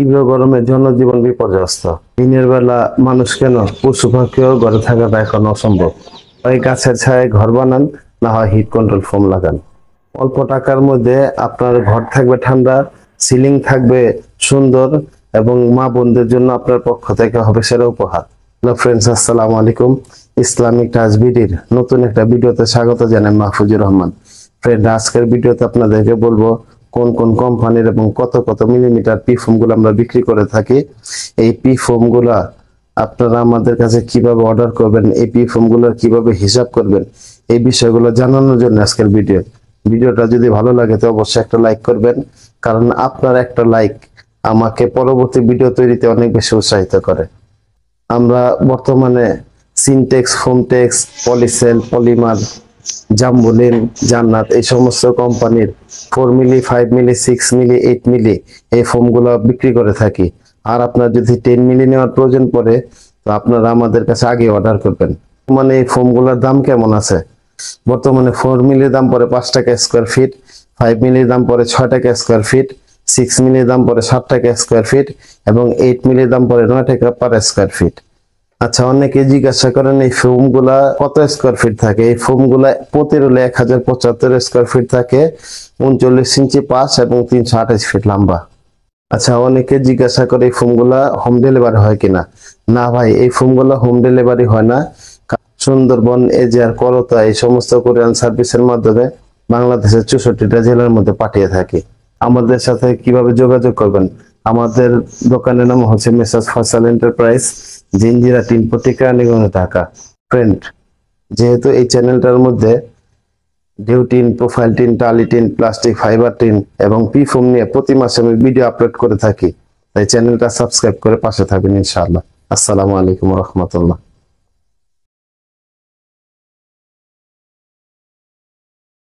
তীব্র গরমে জনজীবন বিপর্যস্ত। দিনের বেলা মানুষ কেন, পশু পাখিও ঘরে থাকাটা এখন অসম্ভব। হয় গাছের ছায়ায় ঘর বানান, না হয় হিট কন্ট্রোল ফোম লাগান। অল্প টাকার মধ্যে আপনার ঘর থাকবে ঠান্ডা, সিলিং থাকবে সুন্দর, এবং মা বোনদের জন্য আপনার পক্ষ থেকে হবে সেরা উপহার। হ্যালো ফ্রেন্ডস, আসসালামু আলাইকুম। ইসলামিক টাচ বিডির নতুন একটা ভিডিওতে স্বাগত জানাই মাহফুজুর রহমান। ফ্রেন্ড, আজকের ভিডিওতে আপনাদেরকে বলবো কোন কোন কোম্পানির এবং কত কত মিলিমিটার পি ফোম গুলো আমরা বিক্রি করে থাকি। এই পি ফোম গুলা আপনারা আমাদের কাছে কিভাবে অর্ডার করবেন, এই পি ফোম গুলোর কিভাবে হিসাব করবেন, এই বিষয়গুলো জানানোর জন্য আজকের ভিডিওটা যদি ভালো লাগে তো অবশ্যই একটা লাইক করবেন, কারণ আপনার একটা লাইক আমাকে পরবর্তী ভিডিও তৈরিতে অনেক বেশি উৎসাহিত করে। আমরা বর্তমানে সিনটেক্স, ফোমটেক্স, পলিসেল, পলিমার, জাম্বুলিন, জান্নাত এই সমস্ত কোম্পানির 4 মিলি, 5 মিলি, 6 মিলি, 8 মিলি এই ফোমগুলো বিক্রি করে থাকি। আর আপনার যদি 10 মিলি নেওয়ার প্রয়োজন পড়ে তো আপনারা আমাদের কাছে আগে অর্ডার করবেন। মানে এই ফোমগুলোর দাম কেমন আছে? বর্তমানে 4 মিলির দাম পড়ে 5 টাকা স্কোয়ার ফিট, 5 মিলির দাম পড়ে 6 টাকা স্কোয়ার ফিট, 6 মিলির দাম পড়ে 7 টাকা স্কোয়ার ফিট এবং 8 মিলির দাম পড়ে 9 টাকা পার স্কোয়ার ফিট। আচ্ছা, অনেকে জিজ্ঞাসা করেন এই ফোম গুলা কত স্কোয়ার ফিট থাকে। এই ফোম গুলা প্রতি রোলে 1075 স্কোয়ার ফিট থাকে, 39 ইঞ্চি পাশ এবং 328 ফিট লম্বা। আচ্ছা, অনেকে জিজ্ঞাসা করে এই ফোম গুলা হোম ডেলিভারি হয় কিনা। না ভাই, এই ফোম গুলা হোম ডেলিভারি হয় না। সুন্দরবন, এজিআর, করতা এই সমস্ত কোরিয়ান সার্ভিসের মাধ্যমে বাংলাদেশের 64টা জেলার মধ্যে পাঠিয়ে থাকি। আমাদের সাথে কিভাবে যোগাযোগ করবেন? আমাদের দোকানের নাম হচ্ছে messrs Faisal enterprise, Jinjira tin পট্টি, কেরানীগঞ্জ, ঢাকা। ফ্রেন্ড, যেহেতু এই চ্যানেলটার মধ্যে ডিউটিন, প্রোফাইল টিন, টালি টিন, প্লাস্টিক, ফাইবার টিন এবং পি ফোম নিয়ে প্রতি মাসে আমি ভিডিও আপলোড করে থাকি, তাই চ্যানেলটা সাবস্ক্রাইব করে পাশে থাকবেন ইনশাআল্লাহ। আসসালামু আলাইকুম ওয়া রাহমাতুল্লাহ।